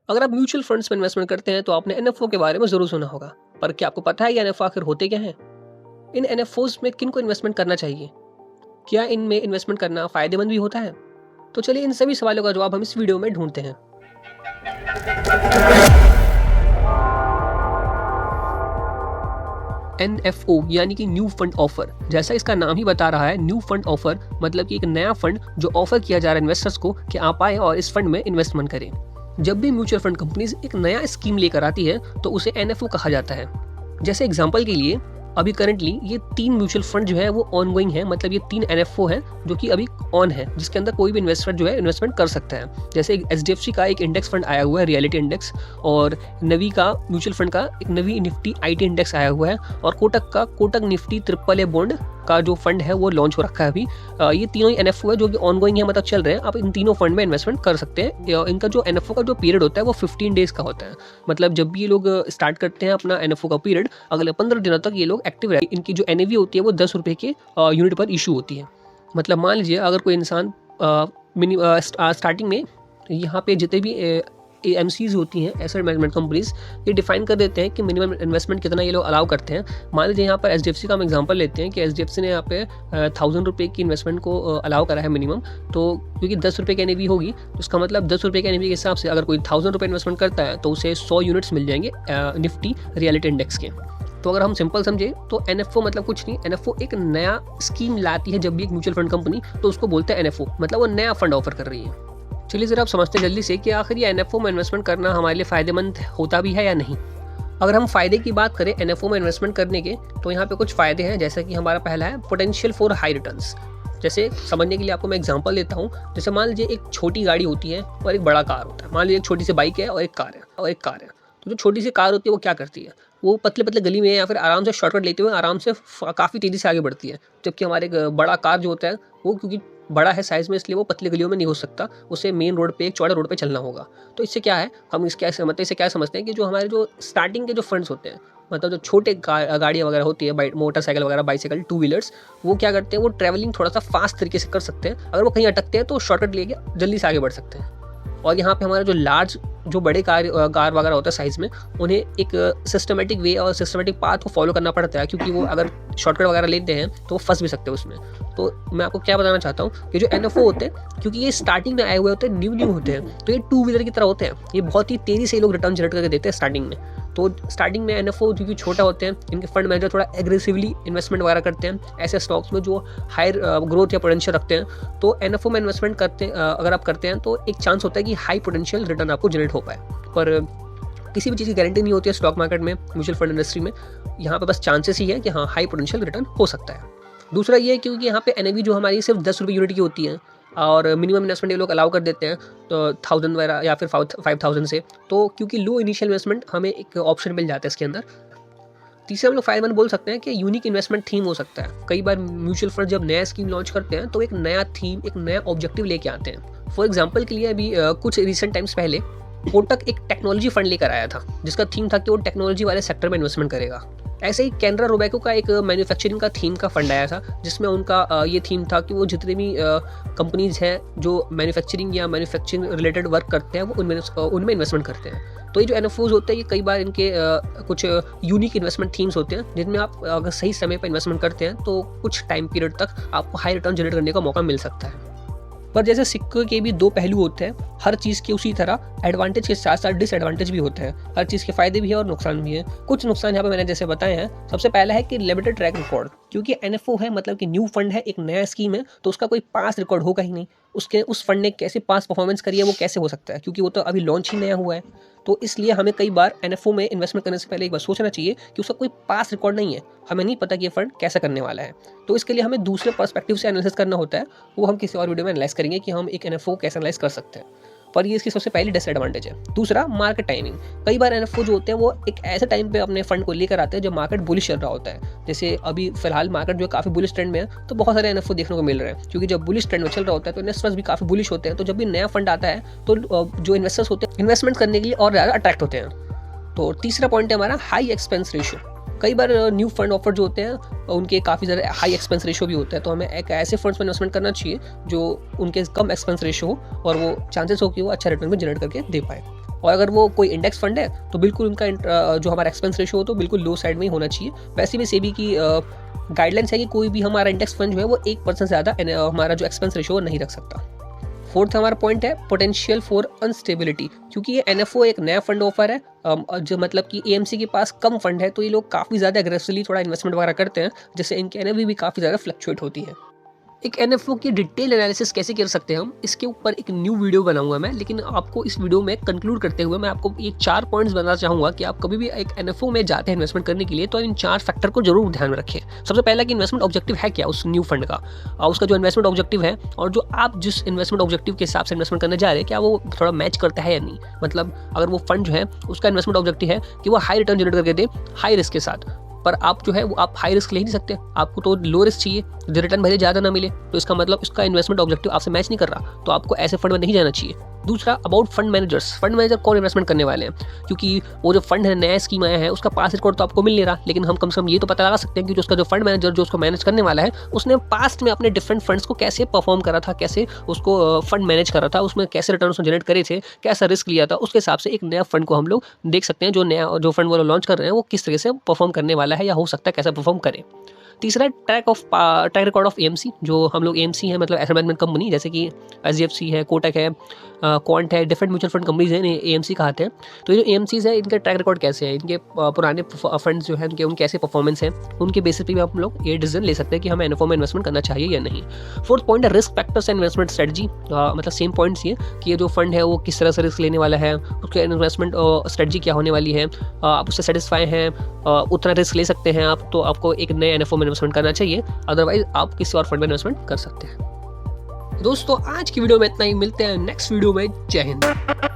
अगर आप mutual funds में इन्वेस्टमेंट करते हैं तो आपने एनएफओ के बारे में जरूर सुना होगा, पर क्या आपको पता है ये एनएफओ आखिर होते क्या हैं? इन एनएफओस में किन को इन्वेस्टमेंट करना चाहिए? क्या इनमें इन्वेस्टमेंट करना फायदेमंद भी होता है? तो चलिए इन सभी सवालों का जवाब हम इस वीडियो में ढूंढते हैं। एनएफओ यानी कि न्यू फंड ऑफर, जैसा इसका नाम ही बता रहा है, न्यू फंड ऑफर मतलब कि एक नया फंड जो ऑफर किया जा रहा है इन्वेस्टर्स को कि आप आए और इस फंड में इन्वेस्टमेंट करें। जब भी म्यूचुअल फंड कंपनीज एक नया स्कीम लेकर आती है तो उसे एनएफओ कहा जाता है। जैसे एग्जांपल के लिए अभी करंटली ये 3 म्यूचुअल फंड जो है वो ऑनगोइंग है, मतलब ये 3 एनएफओ है जो कि अभी ऑन है, जिसके अंदर कोई भी इन्वेस्टर जो है इन्वेस्टमेंट कर सकता है। जैसे एचडीएफसी का एक इंडेक्स फंड आया हुआ है, रियलिटी इंडेक्स, और नवी का म्यूचुअल फंड का एक नवी निफ्टी आईटी इंडेक्स आया हुआ है, और कोटक का Kotak Nifty triple a bond का जो फंड है वो लॉन्च हो रखा है अभी। ये तीनों ही एनएफओ है जो कि ऑनगोइंग है, मतलब चल रहे हैं। आप इन तीनों फंड में इन्वेस्टमेंट कर सकते हैं। इनका जो एनएफओ का जो पीरियड होता है वो 15 डेज का होता है, मतलब जब भी ये लोग स्टार्ट करते हैं अपना एनएफओ का पीरियड, अगले 15 दिनों तक ये लोग एक्टिव रहते हैं। इनकी जो एनएवी होती है वो 10 रुपये के यूनिट पर इशू होती है। मतलब मान लीजिए अगर कोई इंसान स्टार्टिंग में यहाँ पे जितने भी एमसीज होती हैं, एसेट मैनेजमेंट कंपनीज, ये डिफाइन कर देते हैं कि मिनिमम इन्वेस्टमेंट कितना ये लोग अलाउ करते हैं। मान लीजिए यहाँ पर एचडीएफसी का हम एग्जांपल लेते हैं कि एचडीएफसी ने यहाँ पे 1000 रुपये की इन्वेस्टमेंट को अलाउ करा है मिनिमम। तो क्योंकि 10 रुपये की एनएवी होगी तो उसका मतलब 10 रुपये की एनएवी के हिसाब से अगर कोई 1000 रुपये इन्वेस्टमेंट करता है तो उसे 100 यूनिट्स मिल जाएंगे निफ्टी रियलिटी इंडेक्स के। तो अगर हम सिंपल समझे तो एनएफओ मतलब कुछ नहीं, एनएफओ एक नया स्कीम लाती है जब भी एक म्यूचुअल फंड कंपनी, तो उसको बोलते हैं एनएफओ, मतलब वो नया फंड ऑफर कर रही है। चलिए जरा आप समझते हैं जल्दी से कि आखिर ये एनएफओ में इन्वेस्टमेंट करना हमारे लिए फ़ायदेमंद होता भी है या नहीं। अगर हम फ़ायदे की बात करें एनएफओ में इन्वेस्टमेंट करने के, तो यहाँ पे कुछ फ़ायदे हैं। जैसे कि हमारा पहला है पोटेंशियल फॉर हाई रिटर्न्स। जैसे समझने के लिए आपको मैं एग्जांपल देता हूँ। जैसे मान लीजिए एक छोटी गाड़ी होती है और एक बड़ा कार होता है। मान लीजिए एक छोटी सी बाइक है और एक कार है। तो जो छोटी सी कार होती है वो क्या करती है, वो पतले पतले गली में या फिर आराम से शॉर्टकट लेते हुए आराम से काफ़ी तेज़ी से आगे बढ़ती है। जबकि हमारे एक बड़ा कार जो होता है वो क्योंकि बड़ा है साइज़ में, इसलिए वो पतली गलियों में नहीं हो सकता, उसे मेन रोड पे, एक चौड़े रोड पे चलना होगा। तो इससे क्या है, हम इससे क्या समझते हैं कि जो हमारे जो स्टार्टिंग के जो फंड्स होते हैं, मतलब जो छोटे गाड़ियाँ वगैरह होती है, मोटरसाइकिल वगैरह, बाइसाइकिल, 2 व्हीलर्स, वो क्या करते हैं, वो ट्रैवलिंग थोड़ा सा फास्ट तरीके से कर सकते हैं। अगर वो कहीं अटकते हैं तो शॉर्टकट लेके जल्दी से आगे बढ़ सकते हैं। और यहाँ पे हमारा जो बड़े कार वगैरह होता है साइज़ में, उन्हें एक सिस्टमेटिक वे और सिस्टमेटिक पाथ को फॉलो करना पड़ता है, क्योंकि वो अगर शॉर्टकट वगैरह लेते हैं तो वो फंस भी सकते हैं उसमें। तो मैं आपको क्या बताना चाहता हूँ कि जो एनएफओ होते हैं, क्योंकि ये स्टार्टिंग में आए हुए होते हैं, न्यू होते हैं, तो ये 2 व्हीलर की तरह होते हैं। ये बहुत ही तेज़ी से लोग रिटर्न जनरेट करके देते हैं स्टार्टिंग में। तो स्टार्टिंग में एनएफओ क्योंकि छोटा होते हैं, इनके फंड मैनेजर थोड़ा एग्रेसिवली इन्वेस्टमेंट वगैरह करते हैं ऐसे स्टॉक्स में जो हायर ग्रोथ या पोटेंशियल रखते हैं। तो एनएफओ में इन्वेस्टमेंट अगर आप करते हैं तो एक चांस होता है कि हाई पोटेंशियल रिटर्न आपको जनरेट हो पाए। पर किसी भी चीज़ की गारंटी नहीं होती है स्टॉक मार्केट में, म्यूचुअल फंड इंडस्ट्री में। यहाँ पे बस चांसेस ही है कि हाँ, हाई पोटेंशियल रिटर्न हो सकता है। दूसरा ये है क्योंकि यहाँ पे एनएवी जो हमारी सिर्फ 10 रुपये यूनिट की होती है और मिनिमम इन्वेस्टमेंट ये लोग अलाउ कर देते हैं तो 1000 वगैरह या फिर 5000 से। तो क्योंकि लो इनिशियल इन्वेस्टमेंट हमें एक ऑप्शन मिल जाता है इसके अंदर। तीसरा हम लोग फायदेमंद बोल सकते हैं कि यूनिक इन्वेस्टमेंट थीम हो सकता है। कई बार म्यूचुअल फंड जब नया स्कीम लॉन्च करते हैं तो एक नया थीम, एक नया ऑब्जेक्टिव लेके आते हैं। फॉर एग्जाम्पल के लिए अभी कुछ रिसेंट टाइम्स पहले कोटक एक टेक्नोलॉजी फंड लेकर आया था जिसका थीम था कि वो टेक्नोलॉजी वाले सेक्टर में इन्वेस्टमेंट करेगा। ऐसे ही कैनरा रोबेको का एक मैन्युफैक्चरिंग का थीम का फंड आया था जिसमें उनका ये थीम था कि वो जितने भी कंपनीज हैं जो मैन्युफैक्चरिंग या मैन्युफैक्चरिंग रिलेटेड वर्क करते हैं वो उनमें इन्वेस्टमेंट करते हैं। तो ये जो एनएफओज होते हैं ये कई बार इनके कुछ यूनिक इन्वेस्टमेंट थीम्स होते हैं जिनमें आप अगर सही समय पर इन्वेस्टमेंट करते हैं तो कुछ टाइम पीरियड तक आपको हाई रिटर्न जनरेट करने का मौका मिल सकता है। पर जैसे सिक्के के भी 2 पहलू होते हैं, हर चीज़ के उसी तरह एडवांटेज के साथ साथ डिसएडवांटेज भी होते हैं। हर चीज़ के फायदे भी है और नुकसान भी है। कुछ नुकसान यहाँ पे मैंने जैसे बताए हैं। सबसे पहला है कि लिमिटेड ट्रैक रिकॉर्ड, क्योंकि एनएफओ है मतलब कि न्यू फंड है, एक नया स्कीम है, तो उसका कोई पास रिकॉर्ड होगा ही नहीं। उस फंड ने कैसे पास परफॉर्मेंस करी है वो कैसे हो सकता है, क्योंकि वो तो अभी लॉन्च ही नया हुआ है। तो इसलिए हमें कई बार एनएफओ में इन्वेस्टमेंट करने से पहले एक बार सोचना चाहिए कि उसका कोई पास रिकॉर्ड नहीं है, हमें नहीं पता कि ये फंड कैसा करने वाला है। तो इसके लिए हमें दूसरे पर्सपेक्टिव से एनालिसिस करना होता है, वो हम किसी और वीडियो में एनालाइज करेंगे कि हम एक एनएफओ कैसे एनालाइज कर सकते हैं। पर ये इसकी सबसे पहली डिसएडवांटेज है। दूसरा, मार्केट टाइमिंग। कई बार एनएफओ जो होते हैं वो एक ऐसे टाइम पे अपने फंड को लेकर आते हैं जब मार्केट बुलिश चल रहा होता है। जैसे अभी फिलहाल मार्केट जो काफ़ी बुलिश ट्रेंड में है, तो बहुत सारे एनएफओ देखने को मिल रहे हैं, क्योंकि जब बुलिश ट्रेंड में चल रहा होता है तो इन्वेस्टर्स भी काफ़ी बुलिश होते हैं। तो जब भी नया फंड आता है तो जो इन्वेस्टर्स होते हैं इन्वेस्टमेंट करने के लिए और ज़्यादा अट्रैक्ट होते हैं। तो तीसरा पॉइंट है हमारा हाई एक्सपेंस रेशियो। कई बार न्यू फंड ऑफर जो होते हैं उनके काफ़ी ज़्यादा हाई एक्सपेंस रेशियो भी होता है, तो हमें एक ऐसे फंड्स में इन्वेस्टमेंट करना चाहिए जो उनके कम एक्सपेंस रेशियो हो और वो चांसेस हो कि वो अच्छा रिटर्न भी जनरेट करके दे पाए। और अगर वो कोई इंडेक्स फंड है तो बिल्कुल उनका जो हमारा एक्सपेंस रेशियो हो तो बिल्कुल लो साइड में ही होना चाहिए। वैसे भी सेबी की गाइडलाइंस है कि कोई भी हमारा इंडेक्स फंड जो है वो 1% से ज़्यादा हमारा जो एक्सपेंस रेशियो नहीं रख सकता। फोर्थ हमारा पॉइंट है पोटेंशियल फॉर अनस्टेबिलिटी, क्योंकि ये एनएफओ एक नया फंड ऑफर है, जो मतलब कि एएमसी के पास कम फंड है, तो ये लोग काफ़ी ज़्यादा एग्रेसिवली थोड़ा इन्वेस्टमेंट वगैरह करते हैं, जिससे इनकी एनएवी भी काफ़ी ज़्यादा फ्लक्चुएट होती है। एक एनएफओ की डिटेल एनालिसिस कैसे कर सकते हैं हम, इसके ऊपर एक न्यू वीडियो बनाऊंगा मैं, लेकिन आपको इस वीडियो में कंक्लूड करते हुए मैं आपको एक 4 पॉइंट्स बताना चाहूँगा कि आप कभी भी एक एनएफओ में जाते हैं इन्वेस्टमेंट करने के लिए तो इन 4 फैक्टर को जरूर ध्यान में रखें। सबसे पहला कि इन्वेस्टमेंट ऑब्जेक्टिव है क्या उस न्यू फंड का, उसका जो इन्वेस्टमेंट ऑब्जेक्टिव है और जो आप जिस इन्वेस्टमेंट ऑब्जेक्टिव के हिसाब से इन्वेस्टमेंट करने जा रहे हैं क्या वो थोड़ा मैच करता है या नहीं। मतलब अगर वो फंड जो है उसका इन्वेस्टमेंट ऑब्जेक्टिव है कि वो हाई रिटर्न जनरेट करके दे हाई रिस्क के साथ, पर आप जो है वो आप हाई रिस्क ले नहीं सकते, आपको तो लो रिस्क चाहिए, जो रिटर्न भले ज़्यादा ना मिले, तो इसका मतलब इसका इन्वेस्टमेंट ऑब्जेक्टिव आपसे मैच नहीं कर रहा, तो आपको ऐसे फंड में नहीं जाना चाहिए। दूसरा about fund managers, fund manager कौन इन्वेस्टमेंट करने वाले हैं, क्योंकि वो जो फंड है नया स्कीम आया है उसका पास्ट रिकॉर्ड तो आपको मिल नहीं रहा, लेकिन हम कम से कम ये तो पता लगा सकते हैं कि जो उसका जो फंड मैनेजर जो उसको मैनेज करने वाला है उसने पास्ट में अपने डिफरेंट फंड्स को कैसे परफॉर्म करा था, कैसे उसको फंड मैनेज करा था, उसमें कैसे रिटर्न उसने जनरेट करे थे, कैसा रिस्क लिया था, उसके हिसाब से एक नया फंड को हम लोग देख सकते हैं जो नया जो फंड वो लॉन्च कर रहे हैं वो किस तरह से परफॉर्म करने वाला है या हो सकता है कैसा परफॉर्म करे। तीसरा ट्रैक रिकॉर्ड ऑफ एएमसी, जो हम लोग एएमसी है मतलब एसेट मैनेजमेंट कंपनी, जैसे कि एचडीएफसी है, कोटक है, क्वांट है, डिफरेंट म्यूचुअल फंड कंपनीज हैं, एएमसी कहते हैं। तो ये जो एएमसीज है इनके ट्रैक रिकॉर्ड कैसे है, इनके पुराने फंड्स जो है उनके कैसे परफॉर्मेंस है, उनके बेसिस पे भी हम लोग ये डिसीजन ले सकते हैं कि हमें एनएफओ में इन्वेस्टमेंट करना चाहिए या नहीं। फोर्थ पॉइंट है risk factors and investment strategy, मतलब सेम पॉइंट्स ये कि ये जो फंड है वो किस तरह से रिस्क लेने वाला है, उसके इन्वेस्टमेंट स्ट्रेटजी क्या होने वाली है, आप उससे सेटिस्फाई हैं, उतना रिस्क ले सकते हैं आप, तो आपको एक नए एनएफओ में इन्वेस्टमेंट करना चाहिए, अदरवाइज आप किसी और फंड में इन्वेस्टमेंट कर सकते हैं। दोस्तों आज की वीडियो में इतना ही, मिलते हैं नेक्स्ट वीडियो में। जय हिंद।